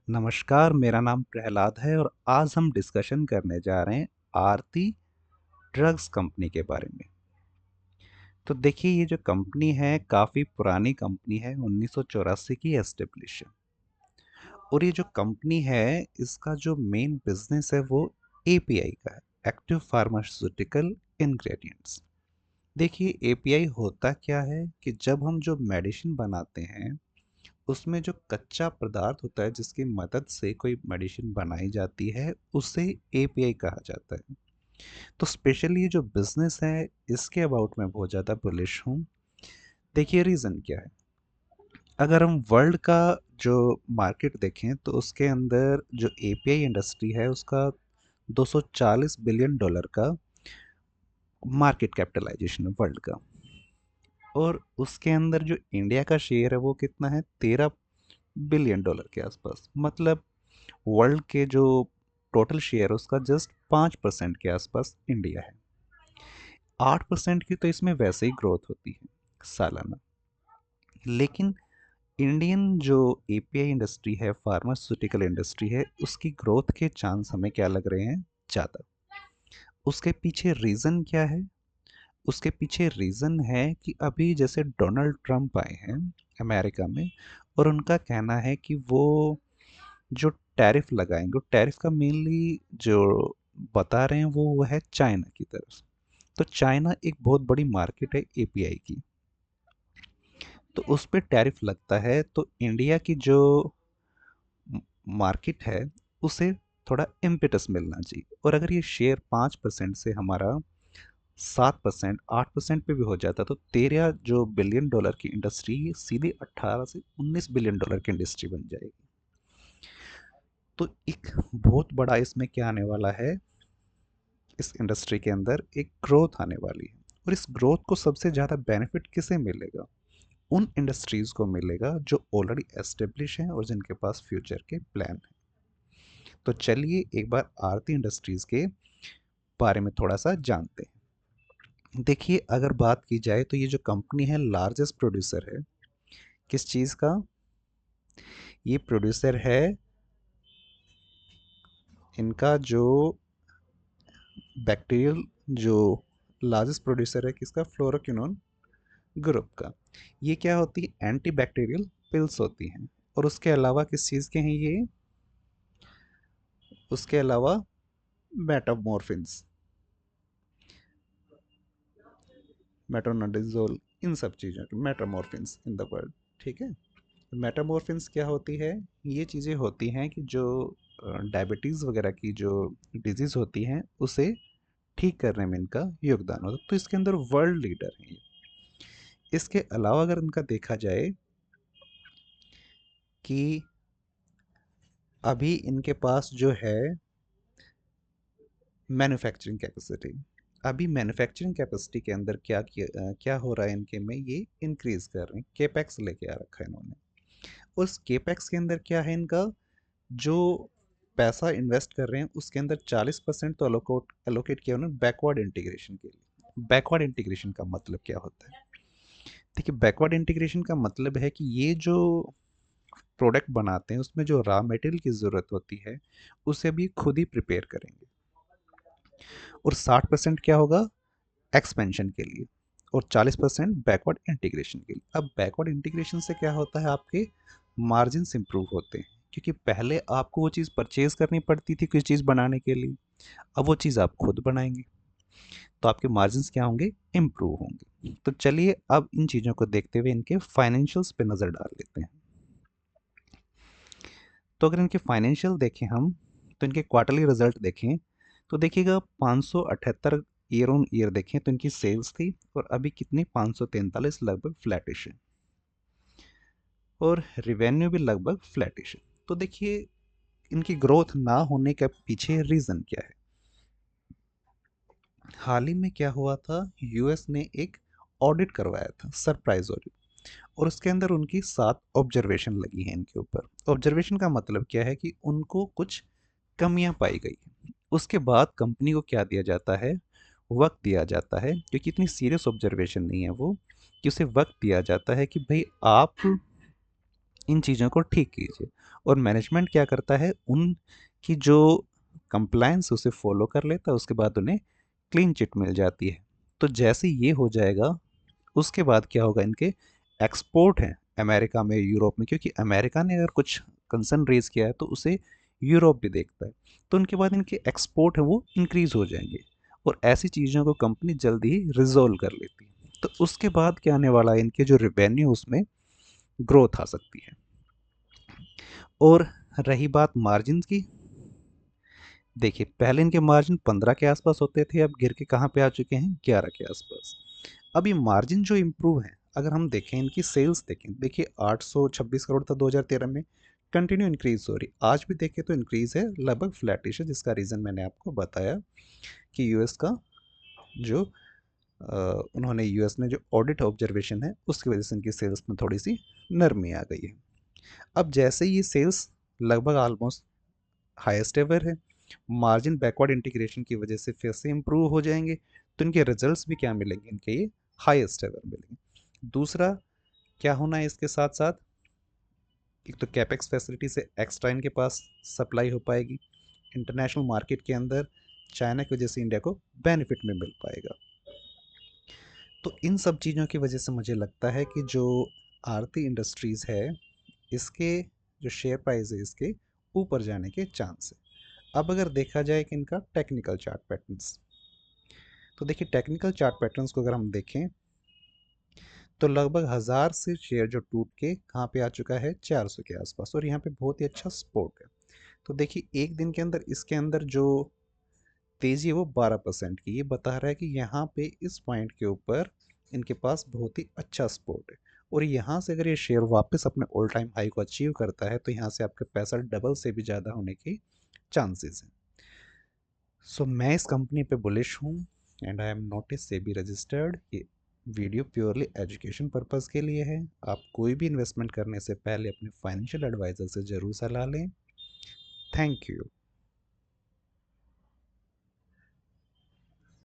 नमस्कार, मेरा नाम प्रहलाद है और आज हम डिस्कशन करने जा रहे हैं आरती ड्रग्स कंपनी के बारे में। तो देखिए ये जो कंपनी है काफ़ी पुरानी कंपनी है, 1984 की एस्टेब्लिश है। और ये जो कंपनी है इसका जो मेन बिजनेस है वो एपीआई का है, एक्टिव फार्मास्यूटिकल इंग्रेडिएंट्स। देखिए एपीआई होता क्या है कि जब हम जो मेडिसिन बनाते हैं उसमें जो कच्चा पदार्थ होता है जिसकी मदद से कोई मेडिसिन बनाई जाती है उसे एपीआई कहा जाता है। तो स्पेशली ये जो बिजनेस है इसके अबाउट मैं बहुत ज़्यादा बुलिश हूँ। देखिए रीज़न क्या है, अगर हम वर्ल्ड का जो मार्केट देखें तो उसके अंदर जो एपीआई इंडस्ट्री है उसका 240 बिलियन डॉलर का मार्केट कैपिटलाइजेशन है वर्ल्ड का। और उसके अंदर जो इंडिया का शेयर है वो कितना है, 13 बिलियन डॉलर के आसपास। मतलब वर्ल्ड के जो टोटल शेयर है उसका जस्ट 5% के आसपास इंडिया है। 8% की तो इसमें वैसे ही ग्रोथ होती है सालाना। लेकिन इंडियन जो एपीआई इंडस्ट्री है, फार्मास्यूटिकल इंडस्ट्री है, उसकी ग्रोथ के चांस हमें क्या लग रहे हैं, ज़्यादा। उसके पीछे रीज़न क्या है? उसके पीछे रीज़न है कि अभी जैसे डोनाल्ड ट्रंप आए हैं अमेरिका में, और उनका कहना है कि वो जो टैरिफ लगाएंगे, टैरिफ का मेनली जो बता रहे हैं वो है चाइना की तरफ। तो चाइना एक बहुत बड़ी मार्केट है एपीआई की, तो उस पर टैरिफ लगता है तो इंडिया की जो मार्केट है उसे थोड़ा इम्पेटस मिलना चाहिए। और अगर ये शेयर 5% से हमारा 7%, 8% पे भी हो जाता तो 13 जो बिलियन डॉलर की इंडस्ट्री सीधे 18 से 19 बिलियन डॉलर की इंडस्ट्री बन जाएगी। तो एक बहुत बड़ा इसमें क्या आने वाला है, इस इंडस्ट्री के अंदर एक ग्रोथ आने वाली है। और इस ग्रोथ को सबसे ज़्यादा बेनिफिट किसे मिलेगा? उन इंडस्ट्रीज़ को मिलेगा जो ऑलरेडी एस्टेब्लिश हैं और जिनके पास फ्यूचर के प्लान हैं। तो चलिए एक बार आरती इंडस्ट्रीज़ के बारे में थोड़ा सा जानते हैं। देखिए अगर बात की जाए तो ये जो कंपनी है लार्जेस्ट प्रोड्यूसर है किस चीज़ का? ये प्रोड्यूसर है, इनका जो बैक्टीरियल जो लार्जेस्ट प्रोड्यूसर है किसका, फ्लोरोक्विनोन ग्रुप का। ये क्या होती है, एंटी बैक्टीरियल पिल्स होती हैं। और उसके अलावा किस चीज़ के हैं ये, उसके अलावा मेटामॉर्फिन्स, मेट्रोनोडाजोल, इन सब चीज़ों के मेटामॉर्फिन्स इन द वर्ल्ड। ठीक है, मेटामॉर्फिन्स क्या होती है, ये चीज़ें होती हैं कि जो डायबिटीज़ वगैरह की जो डिजीज़ होती हैं उसे ठीक करने में इनका योगदान होता है। तो इसके अंदर वर्ल्ड लीडर हैं ये। इसके अलावा अगर इनका देखा जाए कि अभी इनके पास जो है मैन्युफैक्चरिंग कैपेसिटी, अभी मैन्युफैक्चरिंग कैपेसिटी के अंदर क्या हो रहा है इनके में, ये इंक्रीज कर रहे हैं, केपेक्स लेके आ रखा है इन्होंने। उस केपेक्स के अंदर क्या है, इनका जो पैसा इन्वेस्ट कर रहे हैं उसके अंदर 40% तो एलोकेट किया उन्होंने बैकवर्ड इंटीग्रेशन के लिए। बैकवर्ड इंटीग्रेशन का मतलब क्या होता है? देखिए बैकवर्ड इंटीग्रेशन का मतलब है कि ये जो प्रोडक्ट बनाते हैं उसमें जो रॉ मटेरियल की ज़रूरत होती है उसे भी खुद ही प्रिपेयर करेंगे। और 60% क्या होगा, एक्सपेंशन के लिए, और 40% बैकवर्ड इंटीग्रेशन के लिए। अब बैकवर्ड इंटीग्रेशन से क्या होता है, आपके मार्जिन इंप्रूव होते हैं, क्योंकि पहले आपको वो चीज़ परचेज करनी पड़ती थी कुछ चीज़ बनाने के लिए, अब वो चीज़ आप खुद बनाएंगे तो आपके मार्जिन क्या होंगे, इम्प्रूव होंगे। तो चलिए अब इन चीज़ों को देखते हुए इनके फाइनेंशियल्स पे नज़र डाल लेते हैं। तो अगर इनके फाइनेंशियल देखें हम, तो इनके क्वार्टरली रिजल्ट देखें तो देखिएगा 578 ईयर ऑन ईयर देखें तो इनकी सेल्स थी, और अभी कितनी, 543, लगभग फ्लैटिश है। और रिवेन्यू भी लगभग फ्लैटिश है। तो देखिए इनकी ग्रोथ ना होने के पीछे रीज़न क्या है। हाल ही में क्या हुआ था, यूएस ने एक ऑडिट करवाया था, सरप्राइज ऑडिट, और उसके अंदर उनकी 7 ऑब्जर्वेशन लगी हैं इनके ऊपर। ऑब्जर्वेशन का मतलब क्या है कि उनको कुछ कमियां पाई गई। उसके बाद कंपनी को क्या दिया जाता है, वक्त दिया जाता है, क्योंकि इतनी सीरियस ऑब्जर्वेशन नहीं है वो, कि उसे वक्त दिया जाता है कि भाई आप इन चीज़ों को ठीक कीजिए। और मैनेजमेंट क्या करता है, उनकी जो कंप्लायंस उसे फॉलो कर लेता है, उसके बाद उन्हें क्लीन चिट मिल जाती है। तो जैसे ये हो जाएगा, उसके बाद क्या होगा, इनके एक्सपोर्ट हैं अमेरिका में, यूरोप में, क्योंकि अमेरिका ने अगर कुछ कंसर्न रेज किया है तो उसे यूरोप भी देखता है। तो उनके बाद इनके एक्सपोर्ट है वो इंक्रीज हो जाएंगे, और ऐसी चीज़ों को कंपनी जल्दी ही रिजोल्व कर लेती है। तो उसके बाद क्या आने वाला है, इनके जो रेवेन्यू उसमें ग्रोथ आ सकती है। और रही बात मार्जिन की, देखिए पहले इनके मार्जिन 15 के आसपास होते थे, अब गिर के कहाँ पे आ चुके हैं, 11 के आसपास। अब ये मार्जिन जो इम्प्रूव है, अगर हम देखें इनकी सेल्स देखें, देखिए 826 करोड़ था 2013 में, कंटिन्यू इंक्रीज हो रही, आज भी देखें तो इंक्रीज है, लगभग फ्लैटिश है, जिसका रीज़न मैंने आपको बताया कि यूएस का जो उन्होंने यूएस ने जो ऑडिट ऑब्जर्वेशन है उसकी वजह से इनकी सेल्स में थोड़ी सी नरमी आ गई है। अब जैसे ये सेल्स लगभग ऑलमोस्ट हाईएस्ट एवर है, मार्जिन बैकवर्ड इंटीग्रेशन की वजह से फिर से इम्प्रूव हो जाएंगे, तो इनके रिजल्ट्स भी क्या मिलेंगे, इनके ये हाईएस्ट एवर मिलेंगे। दूसरा क्या होना है इसके साथ साथ, एक तो कैपेक्स फैसिलिटी से एक्स्ट्रा इनके पास सप्लाई हो पाएगी, इंटरनेशनल मार्केट के अंदर चाइना की वजह से इंडिया को बेनिफिट में मिल पाएगा। तो इन सब चीज़ों की वजह से मुझे लगता है कि जो आरती इंडस्ट्रीज़ है, इसके जो शेयर प्राइस है इसके ऊपर जाने के चांस है। अब अगर देखा जाए कि इनका टेक्निकल चार्ट पैटर्न्स, तो देखिए टेक्निकल चार्ट पैटर्न्स को अगर हम देखें तो लगभग 1000 से शेयर जो टूट के कहाँ पे आ चुका है, 400 के आसपास, और यहाँ पे बहुत ही अच्छा सपोर्ट है। तो देखिए एक दिन के अंदर इसके अंदर जो तेजी है वो 12% की, ये बता रहा है कि यहाँ पे इस पॉइंट के ऊपर इनके पास बहुत ही अच्छा सपोर्ट है, और यहाँ से अगर ये शेयर वापस अपने ऑल टाइम हाई को अचीव करता है तो यहाँ से आपके पैसा डबल से भी ज़्यादा होने के चांसेस हैं। सो मैं इस कंपनी पे बुलिश हूँ, and I am not a SEBI registered. ये वीडियो प्योरली एजुकेशन पर्पज़ के लिए है। आप कोई भी इन्वेस्टमेंट करने से पहले अपने फाइनेंशियल एडवाइज़र से ज़रूर सलाह लें। Thank you.